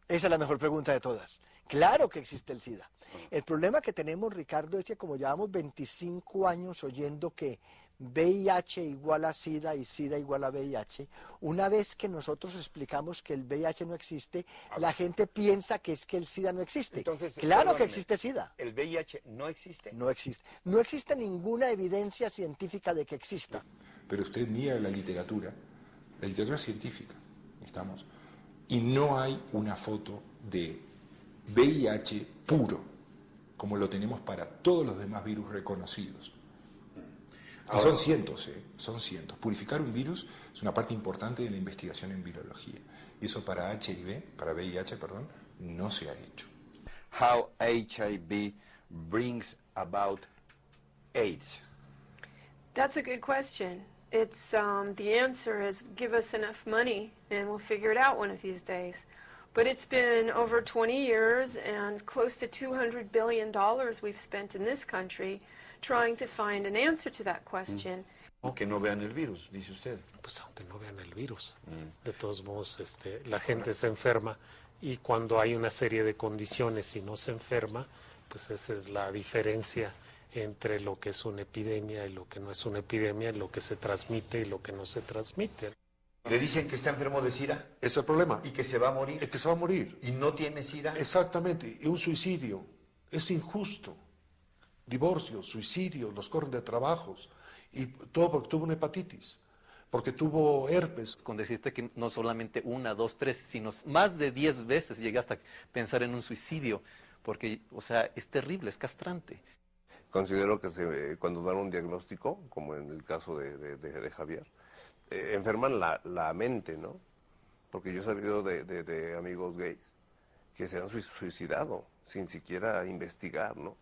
Esa es la mejor pregunta de todas. Claro que existe el SIDA. El problema que tenemos, Ricardo, es que como llevamos 25 años oyendo que VIH igual a SIDA y SIDA igual a VIH, una vez que nosotros explicamos que el VIH no existe, la gente piensa que es que el SIDA no existe. Entonces, claro que existe SIDA. ¿El VIH no existe? No existe. No existe ninguna evidencia científica de que exista. Pero usted mira la literatura científica, ¿estamos? Y no hay una foto de VIH puro, como lo tenemos para todos los demás virus reconocidos. Y son cientos, son cientos. Purificar un virus es una parte importante de la investigación en virología. Y eso para VIH, no se ha hecho. How HIV brings about AIDS? That's a good question. It's the answer is give us enough money and we'll figure it out one of these days. But it's been over 20 years and close to $200 billion we've spent in this country trying to find an answer to that question. Aunque no vean el virus, dice usted. Pues aunque no vean el virus. De todos modos, la gente se enferma y cuando hay una serie de condiciones y no se enferma, pues esa es la diferencia entre lo que es una epidemia y lo que no es una epidemia, lo que se transmite y lo que no se transmite. Le dicen que está enfermo de SIDA. Es el problema. Y que se va a morir. Es que se va a morir. Y no tiene SIDA. Exactamente. Y un suicidio es injusto. Divorcios, suicidios, los corren de trabajos. Y todo porque tuvo una hepatitis. Porque tuvo herpes. Con decirte que no solamente 1, 2, 3, sino más de 10 veces llegué hasta pensar en un suicidio. Porque, o sea, es terrible, es castrante. Considero que cuando dan un diagnóstico, como en el caso de Javier, enferman la mente, ¿no? Porque yo he sabido de amigos gays que se han suicidado sin siquiera investigar, ¿no?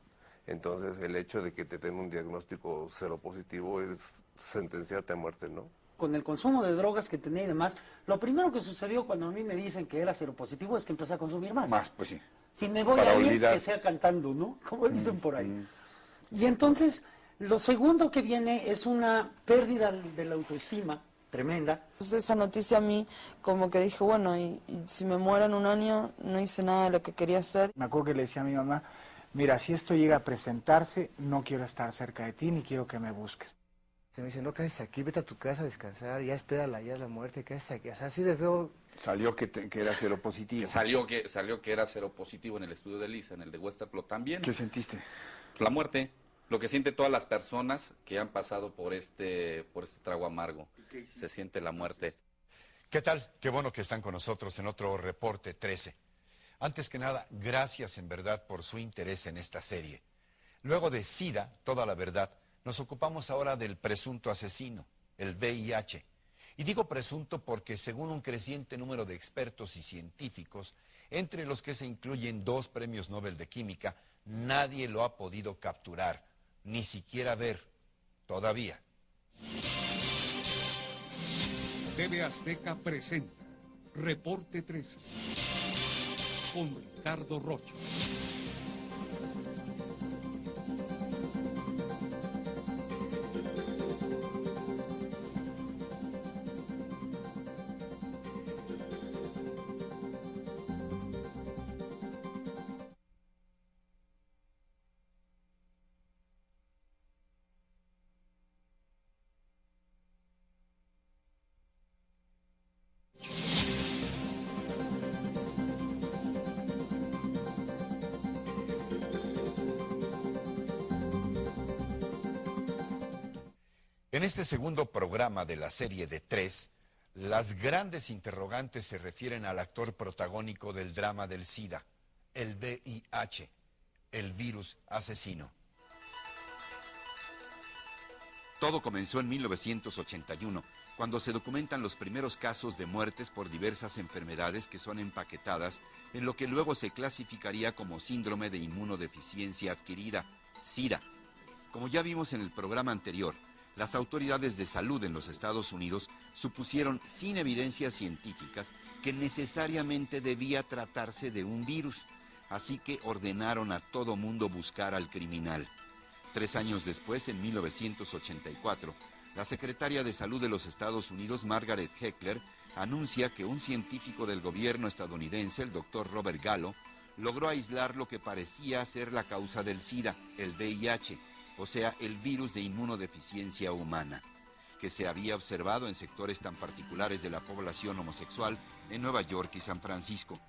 Entonces el hecho de que te den un diagnóstico seropositivo es sentenciarte a muerte, ¿no? Con el consumo de drogas que tenía y demás, lo primero que sucedió cuando a mí me dicen que era seropositivo es que empecé a consumir más. Más, pues sí. Si me voy a ir, que sea cantando, ¿no? Como dicen por ahí. Y entonces, lo segundo que viene es una pérdida de la autoestima tremenda. Entonces, esa noticia a mí como que dije, bueno, y si me muero en un año, no hice nada de lo que quería hacer. Me acuerdo que le decía a mi mamá, mira, si esto llega a presentarse, no quiero estar cerca de ti, ni quiero que me busques. Se me dice, no quedes aquí, vete a tu casa a descansar, ya espérala, ya la muerte, quédate aquí. O sea, así de feo. Salió que era seropositivo. Salió que era seropositivo en el estudio de Lisa, en el de Westerplot también. ¿Qué sentiste? La muerte, lo que sienten todas las personas que han pasado por este trago amargo. Se siente la muerte. ¿Qué tal? Qué bueno que están con nosotros en otro Reporte 13. Antes que nada, gracias en verdad por su interés en esta serie. Luego de SIDA, toda la verdad, nos ocupamos ahora del presunto asesino, el VIH. Y digo presunto porque según un creciente número de expertos y científicos, entre los que se incluyen 2 premios Nobel de Química, nadie lo ha podido capturar, ni siquiera ver, todavía. TV Azteca presenta Reporte 13 con Ricardo Rocha. En este segundo programa de la serie de 3, las grandes interrogantes se refieren al actor protagónico del drama del SIDA, el VIH, el virus asesino. Todo comenzó en 1981, cuando se documentan los primeros casos de muertes por diversas enfermedades que son empaquetadas en lo que luego se clasificaría como síndrome de inmunodeficiencia adquirida, SIDA. Como ya vimos en el programa anterior, las autoridades de salud en los Estados Unidos supusieron sin evidencias científicas que necesariamente debía tratarse de un virus, así que ordenaron a todo mundo buscar al criminal. 3 años después, en 1984, la secretaria de Salud de los Estados Unidos, Margaret Heckler, anuncia que un científico del gobierno estadounidense, el doctor Robert Gallo, logró aislar lo que parecía ser la causa del SIDA, el VIH, o sea, el virus de inmunodeficiencia humana, que se había observado en sectores tan particulares de la población homosexual en Nueva York y San Francisco.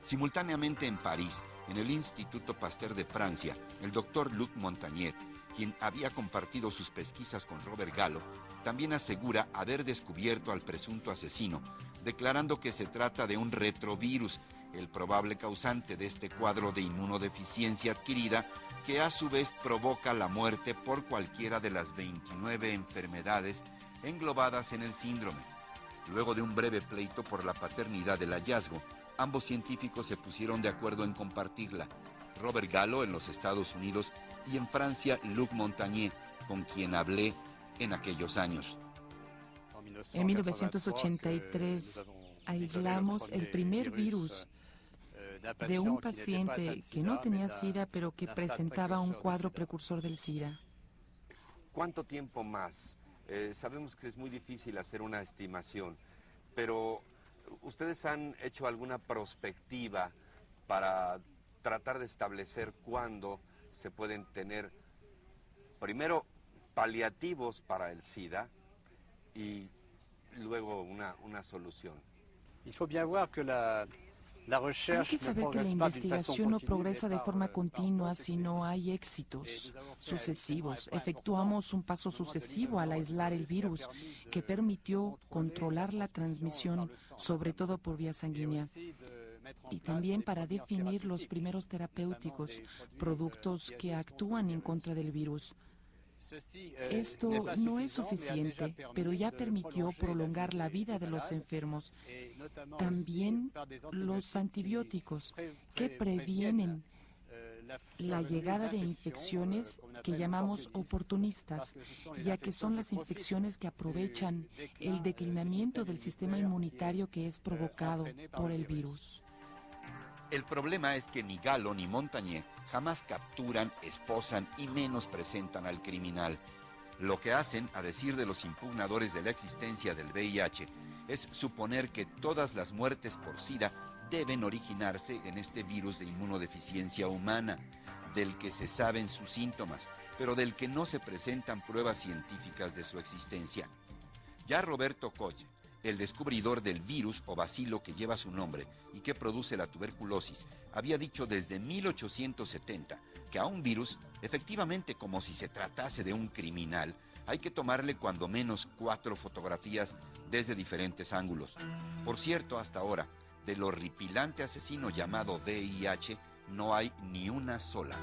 Simultáneamente en París, en el Instituto Pasteur de Francia, el doctor Luc Montagnier, quien había compartido sus pesquisas con Robert Gallo, también asegura haber descubierto al presunto asesino, declarando que se trata de un retrovirus, el probable causante de este cuadro de inmunodeficiencia adquirida, que a su vez provoca la muerte por cualquiera de las 29 enfermedades englobadas en el síndrome. Luego de un breve pleito por la paternidad del hallazgo, ambos científicos se pusieron de acuerdo en compartirla. Robert Gallo en los Estados Unidos y en Francia Luc Montagnier, con quien hablé en aquellos años. En 1983 aislamos el primer virus de un paciente que no tenía SIDA, pero que presentaba un cuadro precursor del SIDA. ¿Cuánto tiempo más? Sabemos que es muy difícil hacer una estimación, pero ¿ustedes han hecho alguna prospectiva para tratar de establecer cuándo se pueden tener, primero, paliativos para el SIDA y luego una solución? Hay que saber que la investigación no progresa de forma continua si no hay éxitos sucesivos. Efectuamos un paso sucesivo al aislar el virus que permitió controlar la transmisión, sobre todo por vía sanguínea, y también para definir los primeros terapéuticos, productos que actúan en contra del virus. Esto no es suficiente, pero ya permitió prolongar la vida de los enfermos. También los antibióticos que previenen la llegada de infecciones que llamamos oportunistas, ya que son las infecciones que aprovechan el declinamiento del sistema inmunitario que es provocado por el virus. El problema es que ni Gallo ni Montagnier jamás capturan, esposan y menos presentan al criminal. Lo que hacen, a decir de los impugnadores de la existencia del VIH, es suponer que todas las muertes por SIDA deben originarse en este virus de inmunodeficiencia humana, del que se saben sus síntomas, pero del que no se presentan pruebas científicas de su existencia. Ya Roberto Koch, el descubridor del virus o bacilo que lleva su nombre y que produce la tuberculosis, había dicho desde 1870 que a un virus, efectivamente como si se tratase de un criminal, hay que tomarle cuando menos 4 fotografías desde diferentes ángulos. Por cierto, hasta ahora, del horripilante asesino llamado VIH, no hay ni una sola.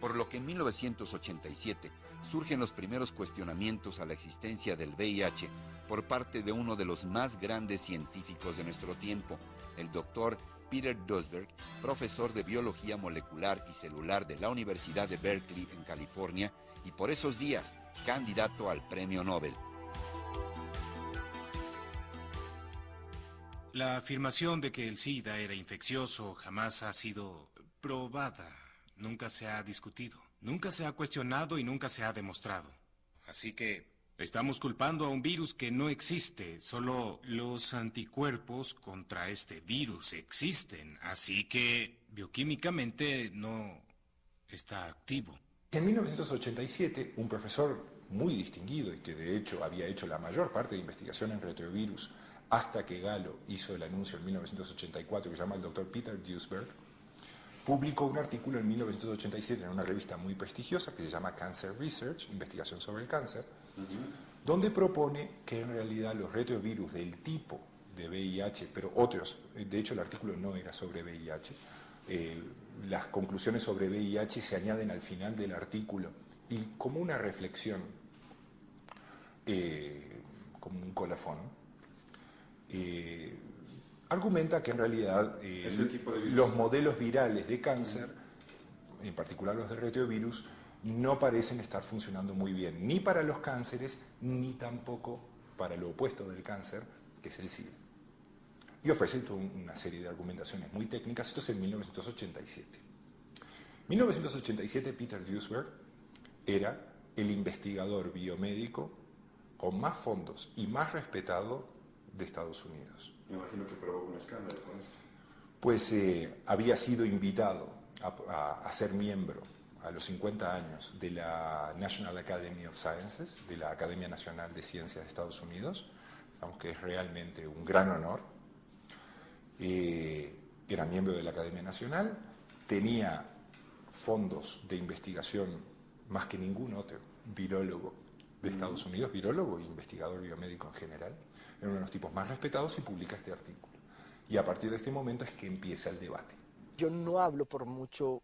Por lo que en 1987 surgen los primeros cuestionamientos a la existencia del VIH por parte de uno de los más grandes científicos de nuestro tiempo, el doctor Peter Duesberg, profesor de biología molecular y celular de la Universidad de Berkeley en California y por esos días candidato al premio Nobel. La afirmación de que el SIDA era infeccioso jamás ha sido probada, nunca se ha discutido, nunca se ha cuestionado y nunca se ha demostrado. Así que estamos culpando a un virus que no existe, solo los anticuerpos contra este virus existen, así que bioquímicamente no está activo. En 1987, un profesor muy distinguido y que de hecho había hecho la mayor parte de investigación en retrovirus hasta que Gallo hizo el anuncio en 1984, que se llama el doctor Peter Duesberg, publicó un artículo en 1987 en una revista muy prestigiosa que se llama Cancer Research, investigación sobre el cáncer, donde propone que en realidad los retrovirus del tipo de VIH, pero otros, de hecho el artículo no era sobre VIH, las conclusiones sobre VIH se añaden al final del artículo y como una reflexión, como un colofón, argumenta que en realidad los modelos virales de cáncer, en particular los de retrovirus, no parecen estar funcionando muy bien, ni para los cánceres, ni tampoco para lo opuesto del cáncer, que es el SIDA. Y ofrece toda una serie de argumentaciones muy técnicas. Esto es en 1987. En 1987 Peter Duesberg era el investigador biomédico con más fondos y más respetado de Estados Unidos. Me imagino que provoca un escándalo con esto. Pues había sido invitado a ser miembro a los 50 años de la National Academy of Sciences, de la Academia Nacional de Ciencias de Estados Unidos, aunque es realmente un gran honor. Era miembro de la Academia Nacional, tenía fondos de investigación más que ningún otro virólogo de Estados Unidos, virólogo e investigador biomédico en general. Era uno de los tipos más respetados y publica este artículo. Y a partir de este momento es que empieza el debate. Yo no hablo por mucho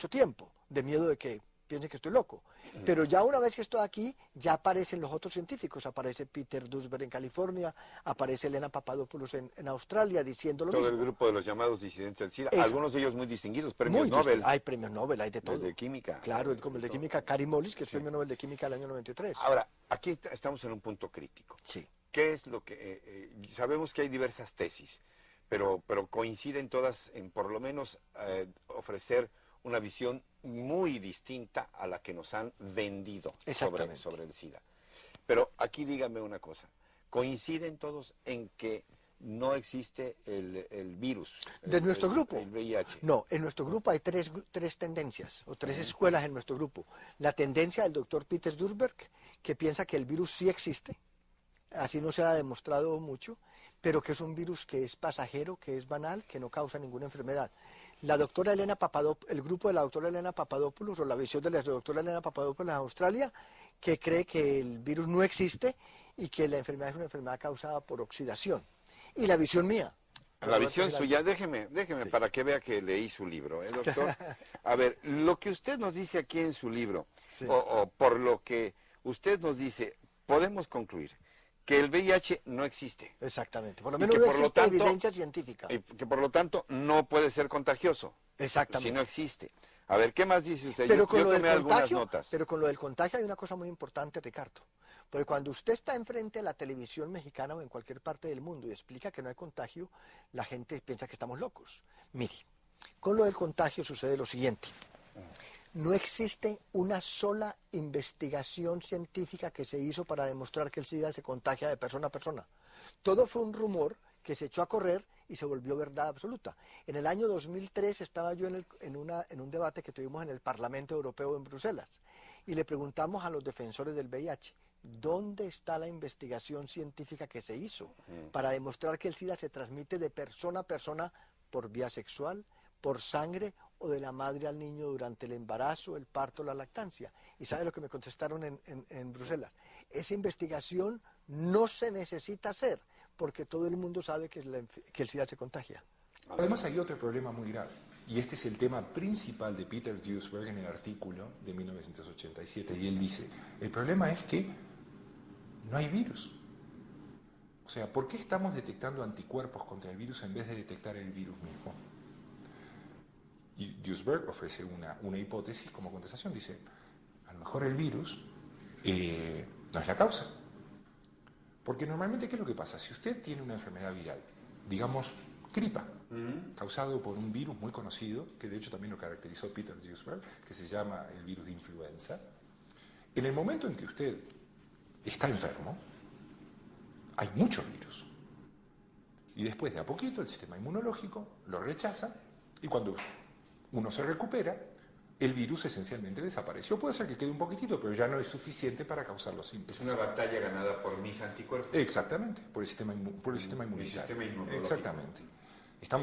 tiempo, de miedo de que piensen que estoy loco. Pero ya una vez que estoy aquí, ya aparecen los otros científicos. Aparece Peter Duesberg en California, aparece Elena Papadopoulos en Australia diciendo lo mismo. Todo el grupo de los llamados disidentes del SIDA, algunos de ellos muy distinguidos, premios Nobel. Hay premios Nobel, hay de todo. De química. Claro, como el de química, Kary Mullis, que es premio Nobel de química del año 93. Ahora, aquí estamos en un punto crítico. Sí. ¿Qué es lo que...? Sabemos que hay diversas tesis, pero coinciden todas en por lo menos ofrecer una visión muy distinta a la que nos han vendido sobre el SIDA. Pero aquí dígame una cosa, ¿coinciden todos en que no existe el virus? ¿De nuestro grupo? El VIH. No, en nuestro grupo hay tres tendencias, o tres escuelas en nuestro grupo. La tendencia del doctor Peter Duesberg, que piensa que el virus sí existe, así no se ha demostrado mucho, pero que es un virus que es pasajero, que es banal, que no causa ninguna enfermedad. La doctora Elena Papadopoulos, el grupo de la doctora Elena Papadopoulos, o la visión de la doctora Elena Papadopoulos en Australia, que cree que el virus no existe y que la enfermedad es una enfermedad causada por oxidación. Y la visión mía. La visión suya, déjeme sí, para que vea que leí su libro, doctor. A ver, lo que usted nos dice aquí en su libro, sí, o por lo que usted nos dice, podemos concluir que el VIH no existe. Exactamente. Por lo menos no existe evidencia científica. Y que por lo tanto no puede ser contagioso. Exactamente. Si no existe. A ver, ¿qué más dice usted? Pero yo tomé algunas notas. Pero con lo del contagio hay una cosa muy importante, Ricardo. Porque cuando usted está enfrente de la televisión mexicana o en cualquier parte del mundo y explica que no hay contagio, la gente piensa que estamos locos. Mire, con lo del contagio sucede lo siguiente. No existe una sola investigación científica que se hizo para demostrar que el SIDA se contagia de persona a persona. Todo fue un rumor que se echó a correr y se volvió verdad absoluta. En el año 2003 estaba yo en un debate que tuvimos en el Parlamento Europeo en Bruselas y le preguntamos a los defensores del VIH, ¿dónde está la investigación científica que se hizo para demostrar que el SIDA se transmite de persona a persona por vía sexual, por sangre o de la madre al niño durante el embarazo, el parto, la lactancia? ¿Y sabe lo que me contestaron en Bruselas? Esa investigación no se necesita hacer porque todo el mundo sabe que el SIDA se contagia. Además hay otro problema muy grave, y este es el tema principal de Peter Duesberg en el artículo de 1987, y él dice, el problema es que no hay virus. O sea, ¿por qué estamos detectando anticuerpos contra el virus en vez de detectar el virus mismo? Y Duesberg ofrece una hipótesis como contestación, dice, a lo mejor el virus no es la causa. Porque normalmente, ¿qué es lo que pasa? Si usted tiene una enfermedad viral, digamos, gripa, causado por un virus muy conocido, que de hecho también lo caracterizó Peter Duesberg, que se llama el virus de influenza, en el momento en que usted está enfermo, hay mucho virus. Y después de a poquito el sistema inmunológico lo rechaza y cuando uno se recupera, el virus esencialmente desapareció. Puede ser que quede un poquitito, pero ya no es suficiente para causar los síntomas. Es una batalla ganada por mis anticuerpos. Exactamente, por el sistema inmunitario. Mi sistema inmunológico. Exactamente.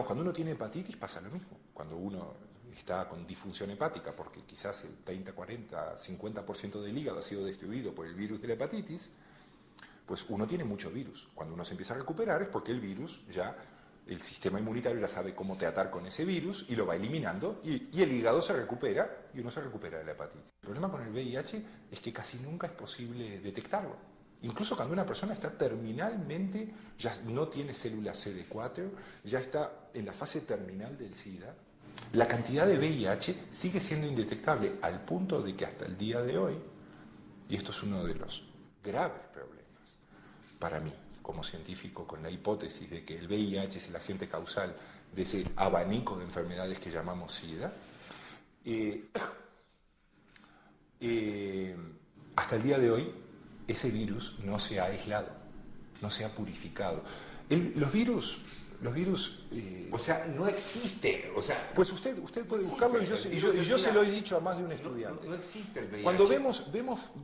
Cuando uno tiene hepatitis pasa lo mismo. Cuando uno está con disfunción hepática, porque quizás el 30, 40, 50% del hígado ha sido destruido por el virus de la hepatitis, pues uno tiene mucho virus. Cuando uno se empieza a recuperar es porque el virus ya... El sistema inmunitario ya sabe cómo tratar con ese virus y lo va eliminando y el hígado se recupera y uno se recupera de la hepatitis. El problema con el VIH es que casi nunca es posible detectarlo. Incluso cuando una persona está terminalmente, ya no tiene células CD4, ya está en la fase terminal del SIDA, la cantidad de VIH sigue siendo indetectable al punto de que hasta el día de hoy, y esto es uno de los graves problemas para mí, como científico, con la hipótesis de que el VIH es el agente causal de ese abanico de enfermedades que llamamos SIDA, hasta el día de hoy ese virus no se ha aislado. no se ha purificado. Los virus... O sea, no existe. O sea, pues usted puede buscarlo y yo se lo he dicho a más de un estudiante. No existe el VIH. Cuando vemos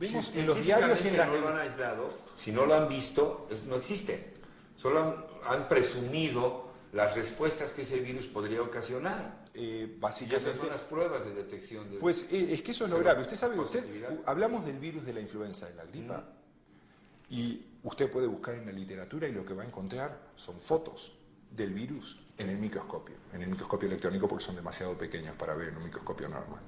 Si en los diarios y en no lo han aislado, si no lo han visto, no existe. Solo han presumido las respuestas que ese virus podría ocasionar. Básicamente, y esas son las pruebas de detección. Pues es que eso es lo grave. Usted sabe, hablamos del virus de la influenza, de la gripa, y usted puede buscar en la literatura y lo que va a encontrar son fotos del virus en el microscopio electrónico, porque son demasiado pequeños para ver en un microscopio normal.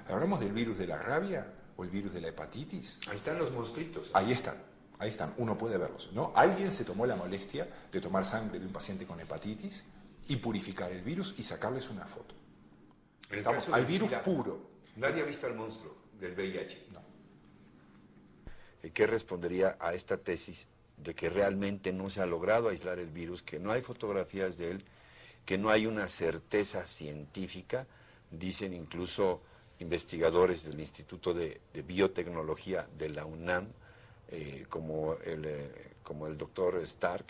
Hablamos del virus de la rabia o el virus de la hepatitis. Ahí están los monstruitos. Ahí están, uno puede verlos, ¿no? Alguien se tomó la molestia de tomar sangre de un paciente con hepatitis y purificar el virus y sacarles una foto. Estamos al virus puro. Nadie ha visto al monstruo del VIH. No. ¿Qué respondería a esta tesis de que realmente no se ha logrado aislar el virus, que no hay fotografías de él, que no hay una certeza científica? Dicen incluso investigadores del Instituto de Biotecnología de la UNAM, como el doctor Stark,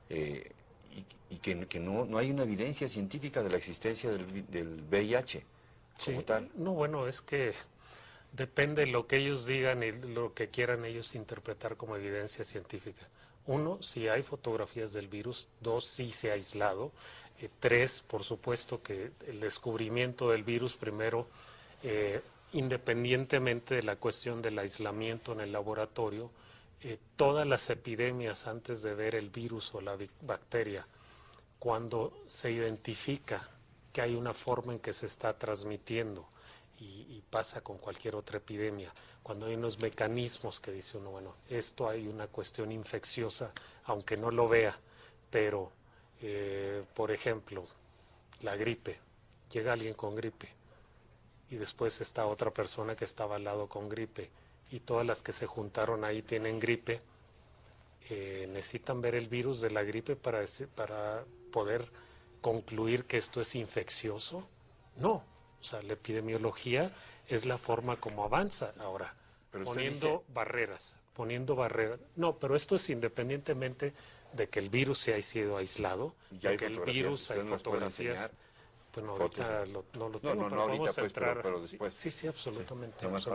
y que no hay una evidencia científica de la existencia del VIH como tal. No, bueno, es que depende de lo que ellos digan y lo que quieran ellos interpretar como evidencia científica. 1, si hay fotografías del virus. 2, si se ha aislado. 3, por supuesto que el descubrimiento del virus primero, independientemente de la cuestión del aislamiento en el laboratorio, todas las epidemias antes de ver el virus o la bacteria, cuando se identifica que hay una forma en que se está transmitiendo, y pasa con cualquier otra epidemia, cuando hay unos mecanismos que dice uno, bueno, esto hay una cuestión infecciosa, aunque no lo vea, pero, por ejemplo, la gripe, llega alguien con gripe, y después está otra persona que estaba al lado con gripe, y todas las que se juntaron ahí tienen gripe, necesitan ver el virus de la gripe para poder concluir que esto es infeccioso. No, o sea, la epidemiología es la forma como avanza ahora, poniendo barreras. No, pero esto es independientemente de que el virus se haya sido aislado, de que el virus hay fotografías. Pues no, ahorita no lo tengo, pero vamos a entrar. Pero después. Sí, absolutamente. Sí,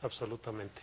absolutamente.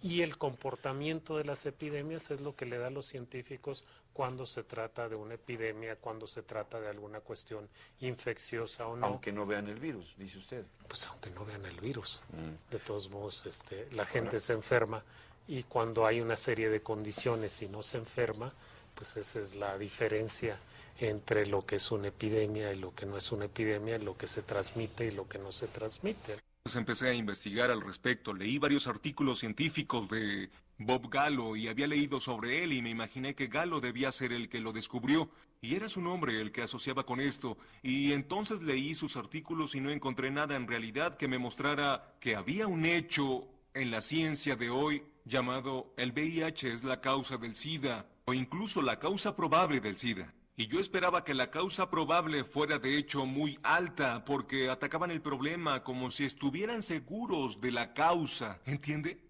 Y el comportamiento de las epidemias es lo que le da a los científicos cuando se trata de una epidemia, cuando se trata de alguna cuestión infecciosa o no. Aunque no vean el virus, dice usted. Pues aunque no vean el virus. De todos modos, la gente se enferma, y cuando hay una serie de condiciones y no se enferma, pues esa es la diferencia entre lo que es una epidemia y lo que no es una epidemia, lo que se transmite y lo que no se transmite. Pues empecé a investigar al respecto, leí varios artículos científicos de Bob Gallo y había leído sobre él y me imaginé que Gallo debía ser el que lo descubrió y era su nombre el que asociaba con esto, y entonces leí sus artículos y no encontré nada en realidad que me mostrara que había un hecho en la ciencia de hoy llamado el VIH es la causa del SIDA o incluso la causa probable del SIDA. Y yo esperaba que la causa probable fuera de hecho muy alta, porque atacaban el problema como si estuvieran seguros de la causa, ¿entiende?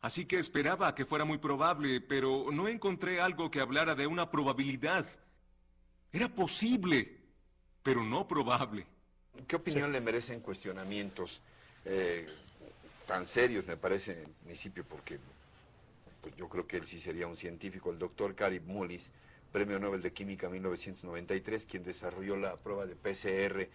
Así que esperaba que fuera muy probable, pero no encontré algo que hablara de una probabilidad. Era posible, pero no probable. ¿Qué opinión le merecen cuestionamientos tan serios, me parece, en principio, porque pues yo creo que él sí sería un científico, el doctor Karib Mullis, Premio Nobel de Química 1993, quien desarrolló la prueba de PCR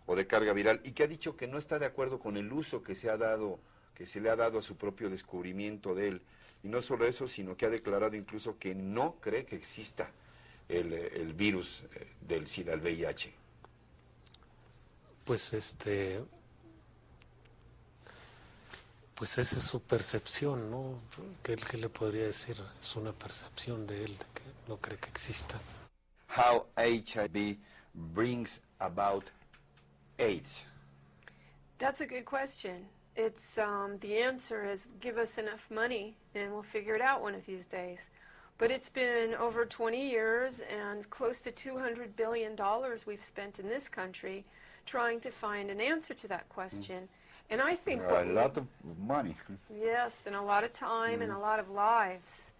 o de carga viral, y que ha dicho que no está de acuerdo con el uso que se le ha dado a su propio descubrimiento de él. Y no solo eso, sino que ha declarado incluso que no cree que exista el virus del SIDA, el VIH. Pues pues esa es su percepción, ¿no? ¿Qué le podría decir? Es una percepción de él, de que no cree que exista. How HIV brings about AIDS? That's a good question. It's the answer is give us enough money and we'll figure it out one of these days. But it's been over 20 years and close to $200 billion we've spent in this country trying to find an answer to that question. And I think a lot of money. Yes, and a lot of time and a lot of lives.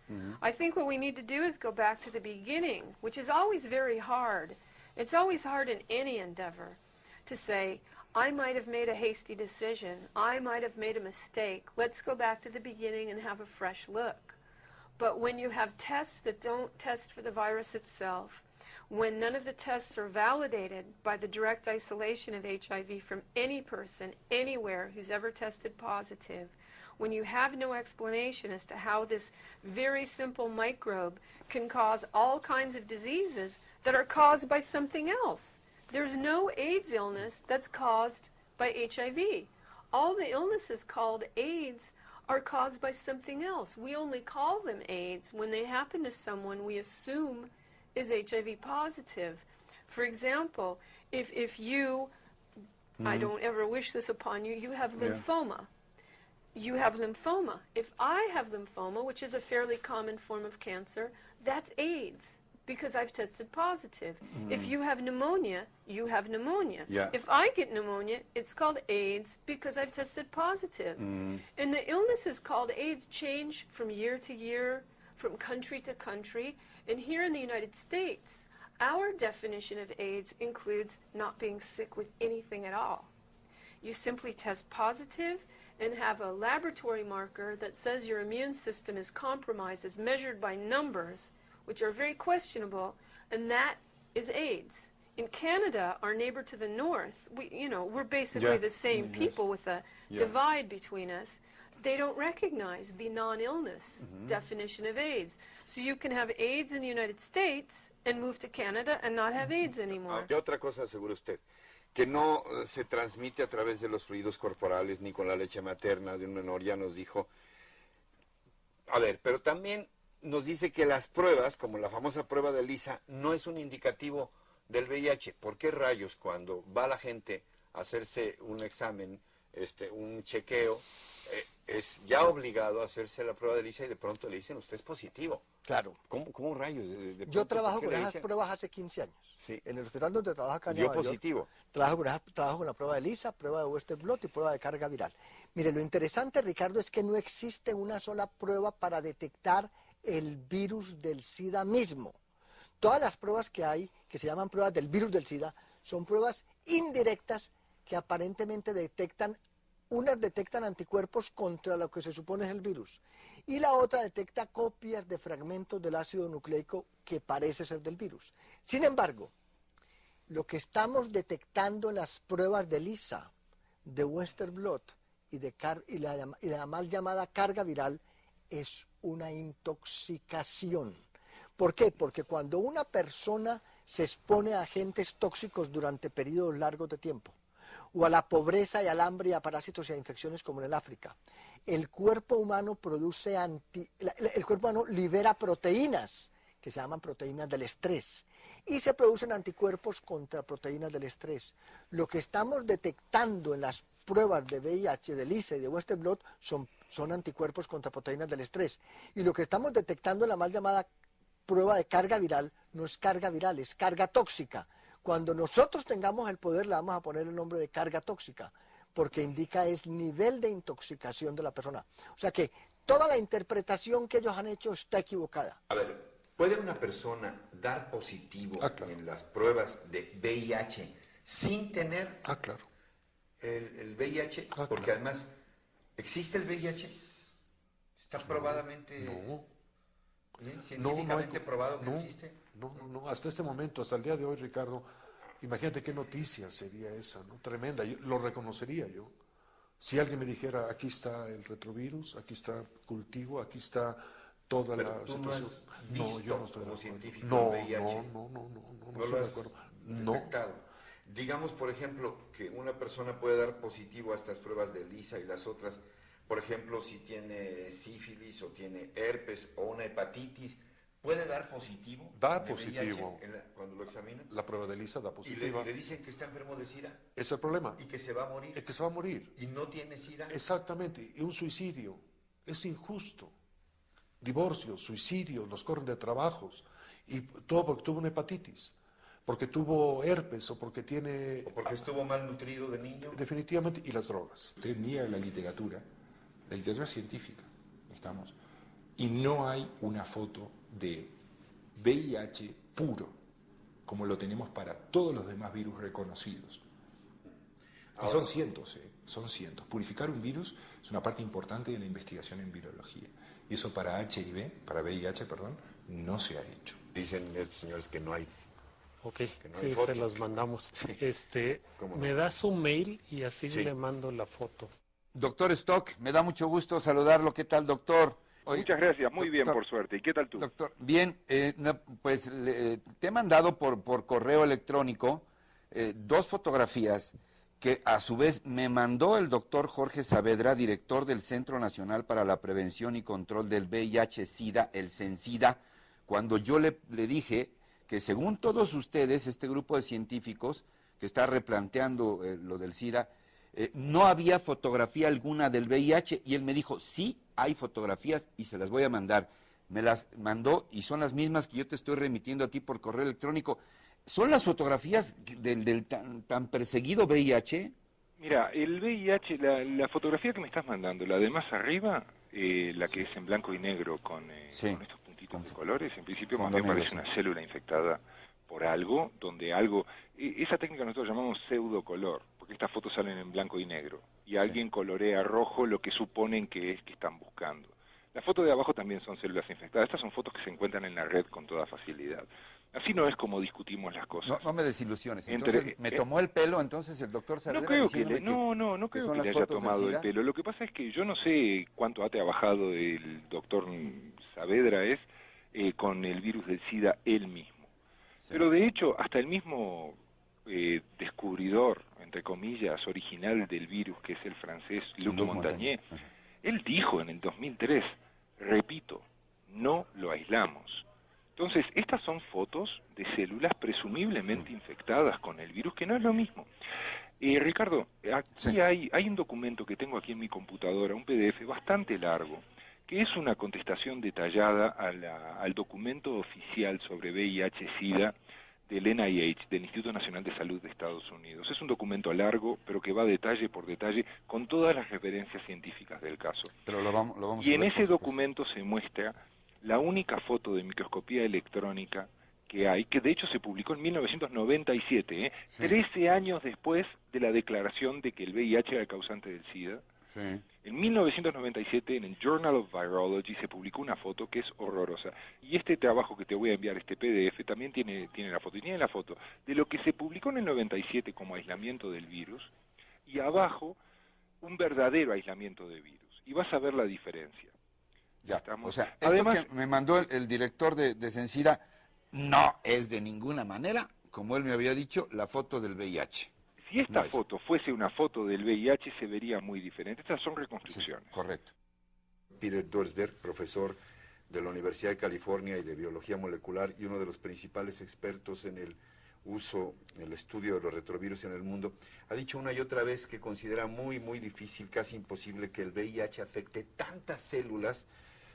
I think what we need to do is go back to the beginning, which is always very hard. It's always hard in any endeavor to say, I might have made a hasty decision. I might have made a mistake. Let's go back to the beginning and have a fresh look. But when you have tests that don't test for the virus itself, when none of the tests are validated by the direct isolation of HIV from any person, anywhere who's ever tested positive, when you have no explanation as to how this very simple microbe can cause all kinds of diseases that are caused by something else. There's no AIDS illness that's caused by HIV. All the illnesses called AIDS are caused by something else. We only call them AIDS when they happen to someone we assume is HIV positive. For example, if you, I don't ever wish this upon you, you have lymphoma. You have lymphoma. If I have lymphoma, which is a fairly common form of cancer, that's AIDS, because I've tested positive. If you have pneumonia, you have pneumonia. Yeah. If I get pneumonia, it's called AIDS because I've tested positive. And the illnesses called AIDS change from year to year, from country to country. And here in the United States, our definition of AIDS includes not being sick with anything at all. You simply test positive and have a laboratory marker that says your immune system is compromised, as measured by numbers, which are very questionable, and that is AIDS. In Canada, our neighbor to the north, we're basically the same people with a divide between us. They don't recognize the non-illness definition of AIDS. So you can have AIDS in the United States and move to Canada and not have AIDS anymore. ¿Qué otra cosa asegura usted? Que no se transmite a través de los fluidos corporales ni con la leche materna de un menor, ya nos dijo. A ver, pero también nos dice que las pruebas, como la famosa prueba de Lisa, no es un indicativo del VIH. ¿Por qué rayos cuando va la gente a hacerse un examen, un chequeo, es ya obligado a hacerse la prueba de Lisa y de pronto le dicen, usted es positivo? Claro. ¿Cómo rayos? Yo trabajo con esas pruebas hace 15 años. Sí. En el hospital donde trabajo acá en Yo Nueva York, positivo. trabajo con la prueba de Lisa, prueba de Western blot y prueba de carga viral. Mire, lo interesante, Ricardo, es que no existe una sola prueba para detectar el virus del SIDA mismo. Todas las pruebas que hay, que se llaman pruebas del virus del SIDA, son pruebas indirectas que aparentemente detectan. Unas detectan anticuerpos contra lo que se supone es el virus y la otra detecta copias de fragmentos del ácido nucleico que parece ser del virus. Sin embargo, lo que estamos detectando en las pruebas de Lisa, de Western blot y la mal llamada carga viral es una intoxicación. ¿Por qué? Porque cuando una persona se expone a agentes tóxicos durante periodos largos de tiempo, o a la pobreza y al hambre y a parásitos y a infecciones como en el África, el cuerpo humano libera proteínas que se llaman proteínas del estrés y se producen anticuerpos contra proteínas del estrés. Lo que estamos detectando en las pruebas de VIH, de Lisa y de Western blot son anticuerpos contra proteínas del estrés, y lo que estamos detectando en la mal llamada prueba de carga viral no es carga viral, es carga tóxica. Cuando nosotros tengamos el poder le vamos a poner el nombre de carga tóxica, porque indica es nivel de intoxicación de la persona. O sea que toda la interpretación que ellos han hecho está equivocada. A ver, ¿puede una persona dar positivo en las pruebas de VIH sin tener el VIH? Porque además, ¿existe el VIH? ¿Está probadamente, científicamente probado que existe? No, hasta este momento, hasta el día de hoy, Ricardo, imagínate qué noticia sería esa, ¿no? Tremenda, lo reconocería yo. Si alguien me dijera, aquí está el retrovirus, aquí está cultivo, aquí está toda la situación. No, yo no estoy como de acuerdo. científico No, del VIH. No lo estoy de has acuerdo. detectado. Digamos, por ejemplo, que una persona puede dar positivo a estas pruebas de Lisa y las otras, por ejemplo, si tiene sífilis o tiene herpes o una hepatitis, ¿puede dar positivo? Da de positivo. VIH cuando lo examinan. La prueba de Lisa da positiva. Y le dicen que está enfermo de SIDA. Es el problema. Y que se va a morir. Es que se va a morir. Y no tiene SIDA. Exactamente. Y un suicidio es injusto. Divorcios, suicidios, los corren de trabajos. Y todo porque tuvo una hepatitis. Porque tuvo herpes o porque tiene... O porque estuvo malnutrido de niño. Definitivamente. Y las drogas. Usted mira la literatura científica, estamos. Y no hay una foto de VIH puro, como lo tenemos para todos los demás virus reconocidos. Y son cientos, son cientos. Purificar un virus es una parte importante de la investigación en virología. Y eso para VIH, no se ha hecho. Dicen estos señores que no hay. Ok, Que no hay sí, foto. se los mandamos. ¿Cómo no? Me da su mail y así Sí. le mando la foto. Doctor Stock, me da mucho gusto saludarlo. ¿Qué tal, doctor? Muchas gracias, muy bien, por suerte. ¿Y qué tal tú? Doctor, bien, pues te he mandado por correo electrónico 2 fotografías que a su vez me mandó el doctor Jorge Saavedra, director del Centro Nacional para la Prevención y Control del VIH-Sida, el CENSIDA, cuando yo le dije que según todos ustedes, este grupo de científicos que está replanteando lo del SIDA, no había fotografía alguna del VIH, y él me dijo, sí, hay fotografías y se las voy a mandar. Me las mandó y son las mismas que yo te estoy remitiendo a ti por correo electrónico. ¿Son las fotografías del tan perseguido VIH? Mira, el VIH, la fotografía que me estás mandando, la de más arriba, la que es en blanco y negro con estos puntitos de colores, en principio más bien parece una célula infectada por algo, donde algo... Esa técnica nosotros llamamos pseudocolor, porque estas fotos salen en blanco y negro, y alguien colorea rojo lo que suponen que es que están buscando. Las fotos de abajo también son células infectadas. Estas son fotos que se encuentran en la red con toda facilidad. Así no es como discutimos las cosas. No me desilusiones. Entonces, me tomó el pelo, entonces el doctor Saavedra. No creo que le haya tomado el pelo. Lo que pasa es que yo no sé cuánto ha trabajado el doctor Saavedra con el virus del SIDA él mismo. Sí. Pero de hecho, hasta el mismo descubridor, entre comillas, original del virus, que es el francés Luc Montagnier, él dijo en el 2003, repito, no lo aislamos. Entonces, estas son fotos de células presumiblemente infectadas con el virus, que no es lo mismo. Ricardo, aquí hay un documento que tengo aquí en mi computadora, un PDF bastante largo, que es una contestación detallada al documento oficial sobre VIH-Sida del NIH, del Instituto Nacional de Salud de Estados Unidos. Es un documento largo, pero que va detalle por detalle con todas las referencias científicas del caso. Pero lo vamos y en ese documento se muestra la única foto de microscopía electrónica que hay, que de hecho se publicó en 1997, 13 años después de la declaración de que el VIH era el causante del SIDA. Sí. En 1997, en el Journal of Virology, se publicó una foto que es horrorosa. Y este trabajo que te voy a enviar, este PDF, también tiene la foto. Y tiene la foto de lo que se publicó en el 97 como aislamiento del virus, y abajo un verdadero aislamiento de virus. Y vas a ver la diferencia. Ya, o sea, además, esto que me mandó el director de CENSIDA no es de ninguna manera, como él me había dicho, la foto del VIH. Si esta foto fuese una foto del VIH, se vería muy diferente. Estas son reconstrucciones. Sí, correcto. Peter Duesberg, profesor de la Universidad de California y de Biología Molecular, y uno de los principales expertos en el el estudio de los retrovirus en el mundo, ha dicho una y otra vez que considera muy, muy difícil, casi imposible, que el VIH afecte tantas células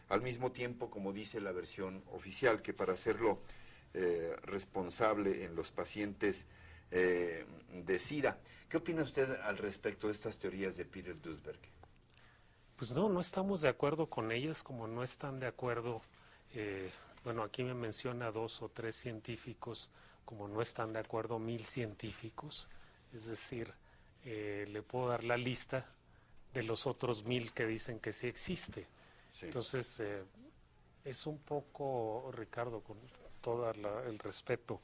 al mismo tiempo, como dice la versión oficial, que para hacerlo responsable en los pacientes de SIDA. ¿Qué opina usted al respecto de estas teorías de Peter Duesberg? Pues no estamos de acuerdo con ellas, como no están de acuerdo, bueno, aquí me menciona 2 o 3 científicos, como no están de acuerdo 1000 científicos, es decir, le puedo dar la lista de los otros 1000 que dicen que sí existe. Sí. Entonces, es un poco, Ricardo, con todo el respeto,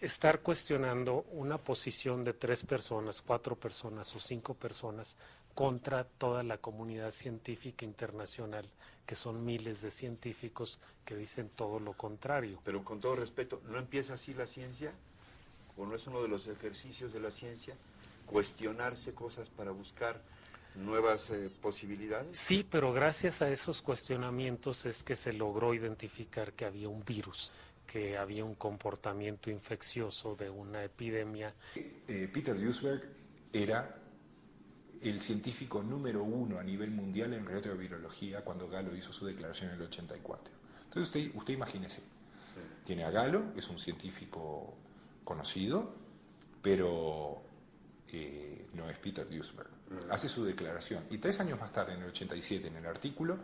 estar cuestionando una posición de 3 personas, 4 personas o 5 personas contra toda la comunidad científica internacional, que son miles de científicos que dicen todo lo contrario. Pero con todo respeto, ¿no empieza así la ciencia? ¿O no es uno de los ejercicios de la ciencia cuestionarse cosas para buscar nuevas posibilidades? Sí, pero gracias a esos cuestionamientos es que se logró identificar que había un virus, que había un comportamiento infeccioso de una epidemia. Peter Duesberg era el científico número 1 a nivel mundial en retrovirología cuando Gallo hizo su declaración en el 84. Entonces usted imagínese, tiene a Gallo, es un científico conocido, pero no es Peter Duesberg. Hace su declaración y 3 años más tarde, en el 87, en el artículo,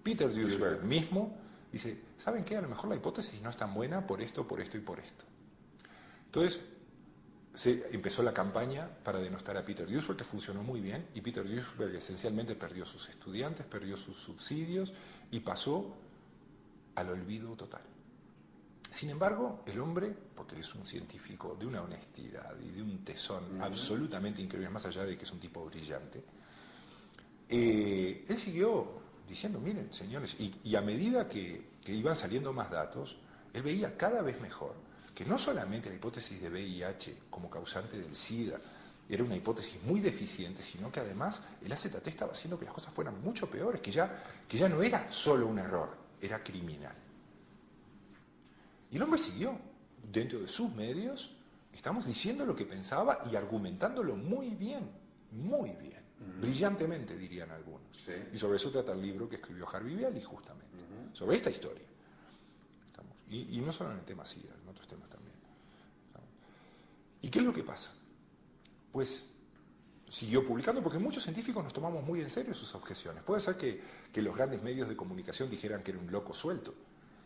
Peter Duisberg mismo dice, ¿saben qué? A lo mejor la hipótesis no es tan buena por esto y por esto. Entonces, se empezó la campaña para denostar a Peter Duisberg, que funcionó muy bien, y Peter Duisberg esencialmente perdió sus estudiantes, perdió sus subsidios y pasó al olvido total. Sin embargo, el hombre, porque es un científico de una honestidad y de un tesón absolutamente increíble, más allá de que es un tipo brillante, él siguió diciendo, miren, señores, y a medida que iban saliendo más datos, él veía cada vez mejor que no solamente la hipótesis de VIH como causante del SIDA era una hipótesis muy deficiente, sino que además el AZT estaba haciendo que las cosas fueran mucho peores, que ya no era solo un error, era criminal. Y el hombre siguió, dentro de sus medios, estamos diciendo lo que pensaba y argumentándolo muy bien, brillantemente dirían algunos. Sí. Y sobre eso trata el libro que escribió Harvey Bialy, justamente, sobre esta historia. Y no solo en el tema SIDA, en otros temas también. ¿Y qué es lo que pasa? Pues siguió publicando, porque muchos científicos nos tomamos muy en serio sus objeciones. Puede ser que los grandes medios de comunicación dijeran que era un loco suelto,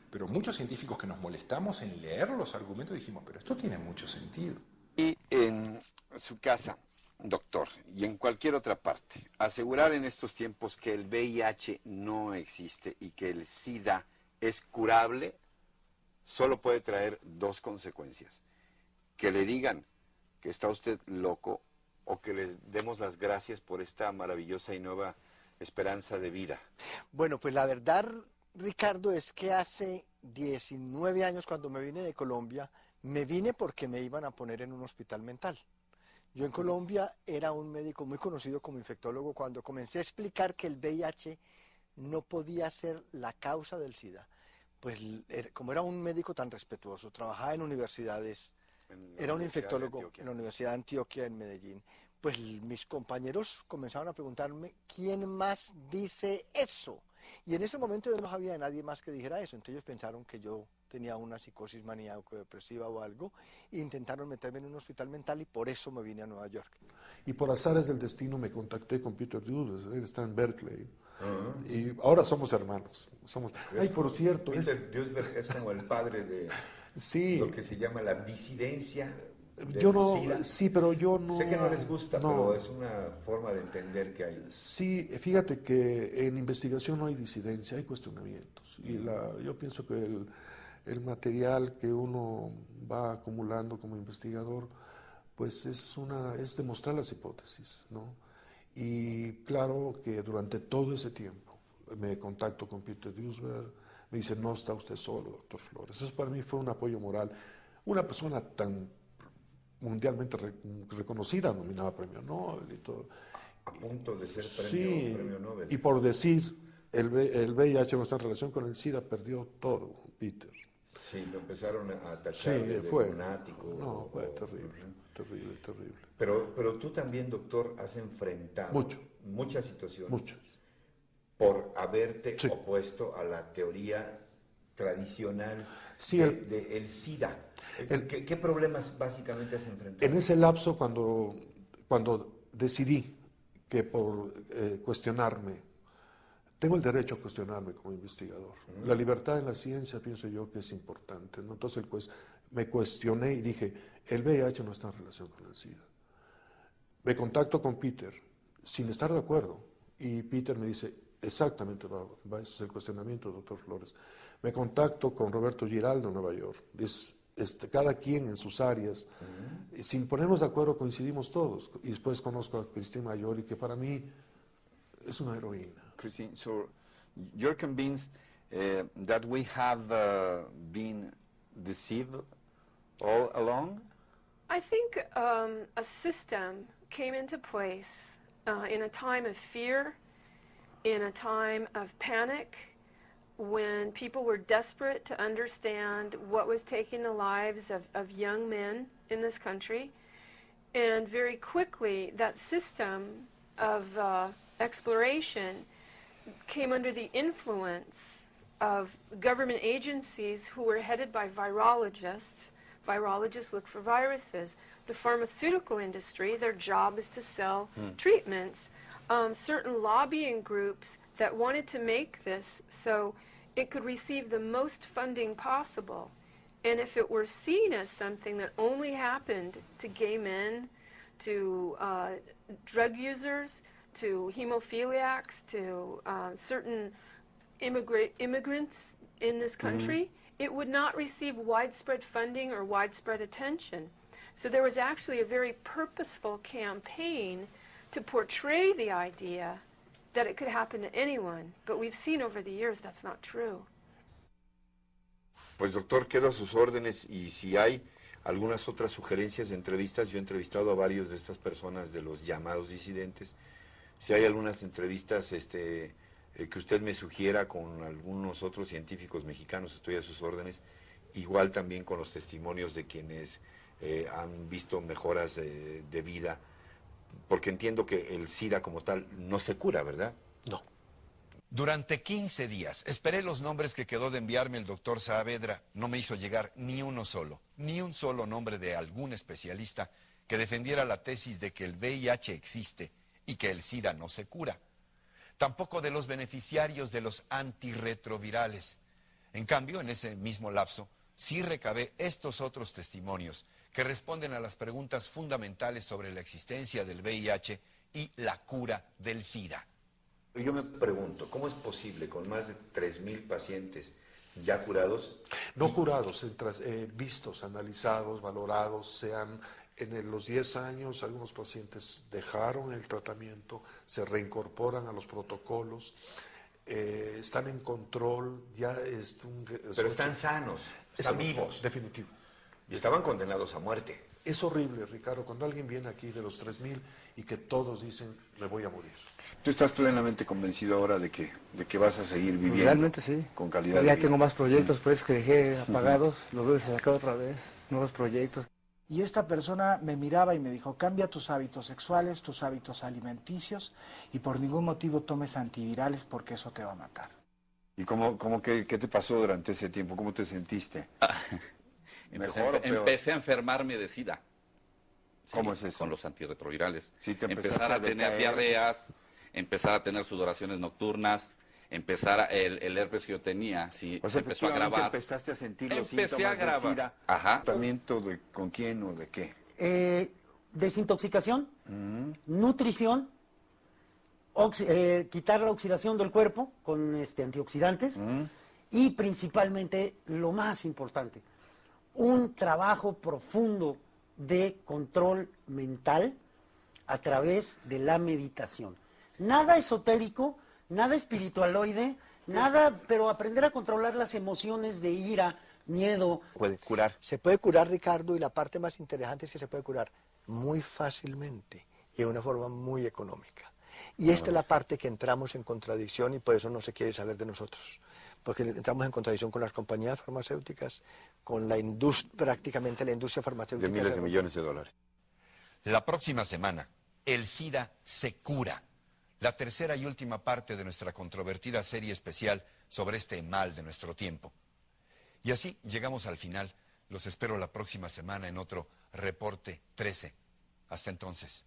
pero muchos científicos que nos molestamos en leer los argumentos dijimos, pero esto tiene mucho sentido. Y en su casa, doctor, y en cualquier otra parte, asegurar en estos tiempos que el VIH no existe y que el SIDA es curable, solo puede traer dos consecuencias. Que le digan que está usted loco o que les demos las gracias por esta maravillosa y nueva esperanza de vida. Bueno, pues la verdad, Ricardo, es que hace 19 años cuando me vine de Colombia, me vine porque me iban a poner en un hospital mental. Yo en Colombia era un médico muy conocido como infectólogo. Cuando comencé a explicar que el VIH no podía ser la causa del SIDA, pues como era un médico tan respetuoso, trabajaba en universidades, era un infectólogo en la Universidad de Antioquia en Medellín, pues mis compañeros comenzaron a preguntarme, ¿quién más dice eso? Y en ese momento yo no sabía de nadie más que dijera eso, entonces ellos pensaron que yo tenía una psicosis maníaco-depresiva o algo, e intentaron meterme en un hospital mental y por eso me vine a Nueva York. Y por azares del destino me contacté con Peter Duisberg, él está en Berkeley, y ahora somos hermanos. Ay, por cierto... Peter Duisberg es como el padre de lo que se llama la disidencia del SIDA. Sí, pero yo no... Sé que no les gusta, pero es una forma de entender que hay. Sí, fíjate que en investigación no hay disidencia, hay cuestionamientos. Y yo pienso que el material que uno va acumulando como investigador, pues es demostrar las hipótesis, ¿no? Y claro que durante todo ese tiempo me contacto con Peter Duisberg, me dice, no está usted solo, doctor Flores. Eso para mí fue un apoyo moral. Una persona tan mundialmente reconocida, nominada a premio Nobel y todo. A punto de ser premio Nobel. Y por decir, el VIH no está en relación con el SIDA, perdió todo, Peter. Sí, lo empezaron a tachar de lunático. No, fue terrible. Pero tú también, doctor, has enfrentado muchas situaciones. Muchas. Por haberte opuesto a la teoría tradicional del SIDA. ¿Qué problemas básicamente has enfrentado? En ese lapso, cuando decidí que por cuestionarme, tengo el derecho a cuestionarme como investigador. La libertad en la ciencia pienso yo que es importante, ¿no? Entonces pues, me cuestioné y dije, el VIH no está en relación con el SIDA. Me contacto con Peter sin estar de acuerdo y Peter me dice, exactamente, ese es el cuestionamiento, doctor Flores. Me contacto con Roberto Giraldo en Nueva York. Cada quien en sus áreas. Sin ponernos de acuerdo coincidimos todos. Y después conozco a Christine Mayori, que para mí es una heroína. Christine, so you're convinced that we have been deceived all along? I think a system came into place in a time of fear, in a time of panic, when people were desperate to understand what was taking the lives of young men in this country. And very quickly, that system of exploration came under the influence of government agencies who were headed by virologists. Virologists look for viruses. The pharmaceutical industry, their job is to sell treatments. certain lobbying groups that wanted to make this so it could receive the most funding possible. And if it were seen as something that only happened to gay men, to drug users, to hemophiliacs, to certain immigrants in this country, it would not receive widespread funding or widespread attention. So there was actually a very purposeful campaign to portray the idea that it could happen to anyone. But we've seen over the years that's not true. Pues doctor, quedo a sus órdenes y si hay algunas otras sugerencias de entrevistas, yo he entrevistado a varios de estas personas de los llamados disidentes. Si hay algunas entrevistas que usted me sugiera con algunos otros científicos mexicanos, estoy a sus órdenes. Igual también con los testimonios de quienes han visto mejoras de vida, porque entiendo que el SIDA como tal no se cura, ¿verdad? No. Durante 15 días esperé los nombres que quedó de enviarme el doctor Saavedra. No me hizo llegar ni un solo nombre de algún especialista que defendiera la tesis de que el VIH existe y que el SIDA no se cura. Tampoco de los beneficiarios de los antirretrovirales. En cambio, en ese mismo lapso, sí recabé estos otros testimonios que responden a las preguntas fundamentales sobre la existencia del VIH y la cura del SIDA. Yo me pregunto, ¿cómo es posible con más de 3,000 pacientes ya curados? No curados, vistos, analizados, valorados, en los 10 años algunos pacientes dejaron el tratamiento, se reincorporan a los protocolos, están en control, Pero están sanos, están vivos. Definitivo. Y estaban condenados a muerte. Es horrible, Ricardo, cuando alguien viene aquí de los 3,000 y que todos dicen, me voy a morir. ¿Tú estás plenamente convencido ahora de que vas a seguir viviendo? Realmente sí. Con calidad de ya vida. tengo más proyectos, por eso que dejé apagados, los voy a sacar otra vez, nuevos proyectos. Y esta persona me miraba y me dijo, cambia tus hábitos sexuales, tus hábitos alimenticios y por ningún motivo tomes antivirales porque eso te va a matar. ¿Y qué te pasó durante ese tiempo? ¿Cómo te sentiste? Empecé a enfermarme de SIDA. Sí, ¿Cómo es eso? Con los antirretrovirales. Sí, empezar a tener diarreas, empezar a tener sudoraciones nocturnas, el herpes que yo tenía, sí, se empezó a agravar. Empezaste a sentir los Empecé síntomas a grabar. del SIDA. Ajá. ¿Tratamiento con quién o de qué? Desintoxicación, nutrición, quitar la oxidación del cuerpo con antioxidantes y principalmente, lo más importante, un trabajo profundo de control mental a través de la meditación. Nada esotérico, nada espiritualoide, nada, pero aprender a controlar las emociones de ira, miedo. Puede curar. Se puede curar, Ricardo, y la parte más interesante es que se puede curar muy fácilmente y de una forma muy económica. Y esta es la parte que entramos en contradicción y por eso no se quiere saber de nosotros. Porque entramos en contradicción con las compañías farmacéuticas, con la prácticamente la industria farmacéutica. De miles de millones de dólares. La próxima semana, el SIDA se cura. La tercera y última parte de nuestra controvertida serie especial sobre este mal de nuestro tiempo. Y así llegamos al final. Los espero la próxima semana en otro Reporte 13. Hasta entonces,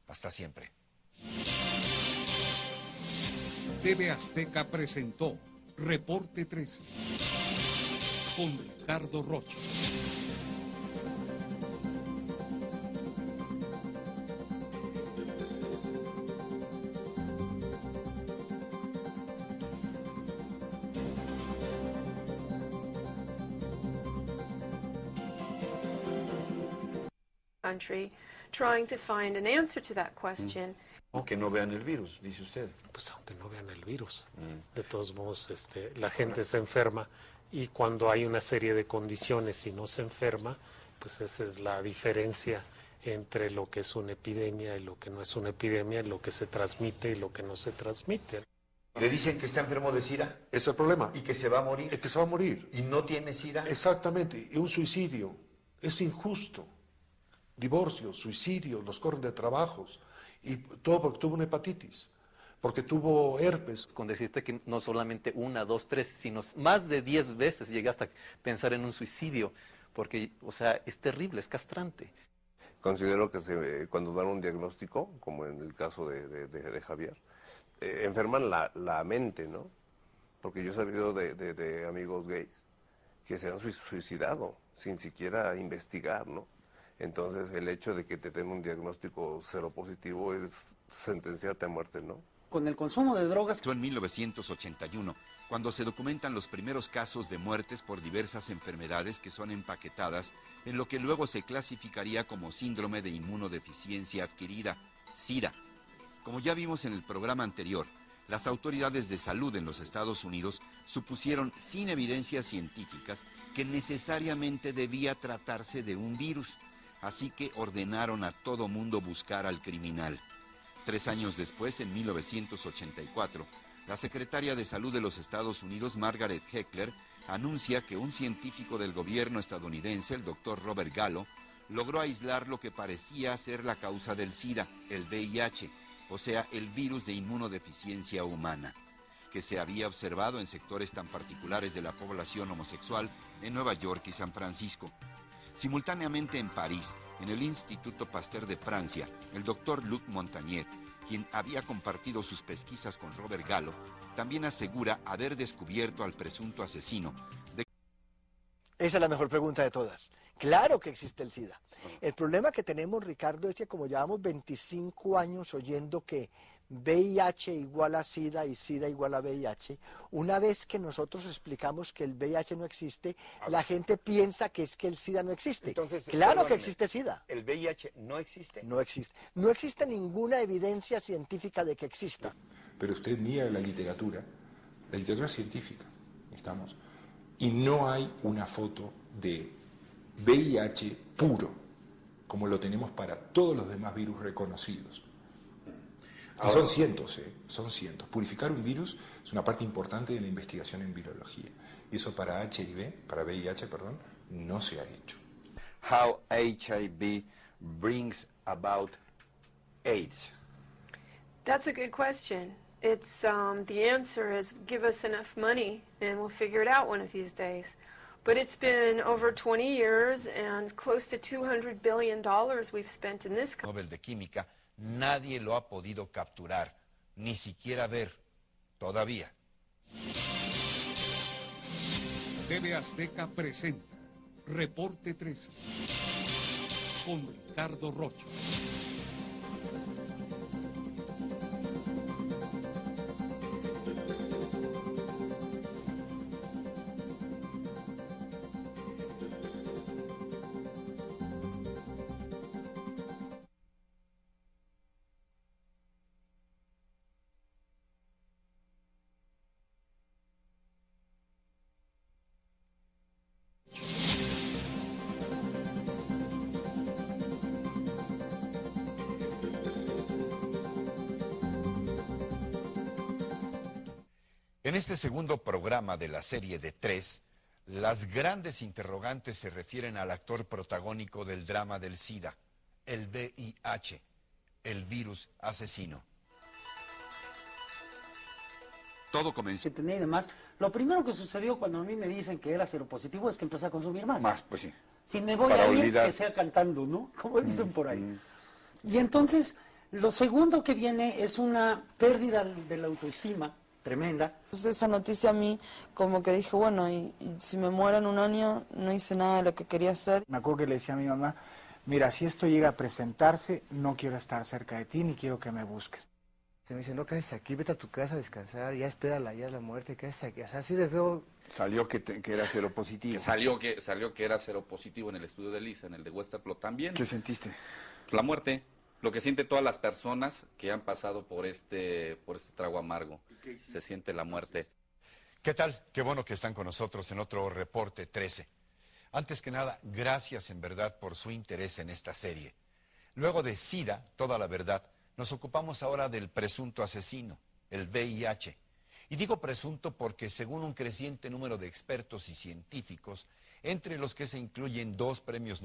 hasta siempre. TV Azteca presentó Reporte 13 con Ricardo Rocha. Country, trying to find an answer to that question. Que no vean el virus, dice usted. Pues aunque no vean el virus, de todos modos la gente se enferma y cuando hay una serie de condiciones y no se enferma, pues esa es la diferencia entre lo que es una epidemia y lo que no es una epidemia, lo que se transmite y lo que no se transmite. Le dicen que está enfermo de SIDA. Es el problema. Y que se va a morir. Es que se va a morir. Y no tiene SIDA. Exactamente. Y un suicidio. Es injusto. Divorcio, suicidio, los corren de trabajos. Y todo porque tuvo una hepatitis. Porque tuvo herpes. Con decirte que no solamente 1, 2, 3, sino más de 10 veces llegué hasta pensar en un suicidio. Porque, o sea, es terrible, es castrante. considero que cuando dan un diagnóstico, como en el caso de Javier, enferman la mente, ¿no? Porque yo he sabido de amigos gays que se han suicidado sin siquiera investigar, ¿no? Entonces el hecho de que te den un diagnóstico seropositivo es sentenciarte a muerte, ¿no? Con el consumo de drogas. En 1981, cuando se documentan los primeros casos de muertes por diversas enfermedades que son empaquetadas en lo que luego se clasificaría como síndrome de inmunodeficiencia adquirida, SIDA. Como ya vimos en el programa anterior, las autoridades de salud en los Estados Unidos supusieron sin evidencias científicas que necesariamente debía tratarse de un virus, así que ordenaron a todo mundo buscar al criminal. 3 años después, en 1984, la secretaria de Salud de los Estados Unidos, Margaret Heckler, anuncia que un científico del gobierno estadounidense, el doctor Robert Gallo, logró aislar lo que parecía ser la causa del SIDA, el VIH, o sea, el virus de inmunodeficiencia humana, que se había observado en sectores tan particulares de la población homosexual en Nueva York y San Francisco. Simultáneamente en París, en el Instituto Pasteur de Francia, el doctor Luc Montagnier, quien había compartido sus pesquisas con Robert Gallo, también asegura haber descubierto al presunto asesino. Esa es la mejor pregunta de todas. Claro que existe el SIDA. El problema que tenemos, Ricardo, es que como llevamos 25 años oyendo que VIH igual a SIDA y SIDA igual a VIH, una vez que nosotros explicamos que el VIH no existe, la gente piensa que es que el SIDA no existe. Entonces, claro que existe SIDA. ¿El VIH no existe? No existe. No existe ninguna evidencia científica de que exista. Pero usted mira la literatura científica, ¿estamos? Y no hay una foto de VIH puro, como lo tenemos para todos los demás virus reconocidos. Y son cientos, son cientos. Purificar un virus es una parte importante de la investigación en virología. Y eso para VIH, no se ha hecho. How HIV brings about AIDS? That's a good question. It's the answer is give us enough money and we'll figure it out one of these days. But it's been over 20 years and close to $200 billion we've spent in this country. Nobel de Química, nadie lo ha podido capturar, ni siquiera ver, todavía. TV Azteca presenta Reporte 13 con Ricardo Rocha. En este segundo programa de la serie de 3, las grandes interrogantes se refieren al actor protagónico del drama del SIDA, el VIH, el virus asesino. Todo comenzó. Y demás. Lo primero que sucedió cuando a mí me dicen que era seropositivo es que empecé a consumir más. Más, pues sí. Si me voy Para a ir, olvidar. que sea cantando, ¿no? Como dicen por ahí. Y entonces, lo segundo que viene es una pérdida de la autoestima tremenda. Entonces esa noticia a mí como que dije, bueno, y si me muero en un año, no hice nada de lo que quería hacer. Me acuerdo que le decía a mi mamá, mira, si esto llega a presentarse, no quiero estar cerca de ti, ni quiero que me busques. Se me dice, no quedes aquí, vete a tu casa a descansar, ya espérala, ya la muerte, quedes aquí. O sea, así de feo. Salió que era seropositivo. Salió que era seropositivo en el estudio de Lisa, en el de Westerplatte también. ¿Qué sentiste? La muerte, lo que sienten todas las personas que han pasado por este trago amargo. Se siente la muerte. ¿Qué tal? Qué bueno que están con nosotros en otro Reporte 13. Antes que nada, gracias en verdad por su interés en esta serie. Luego de SIDA, toda la verdad, nos ocupamos ahora del presunto asesino, el VIH. Y digo presunto porque según un creciente número de expertos y científicos, entre los que se incluyen 2 premios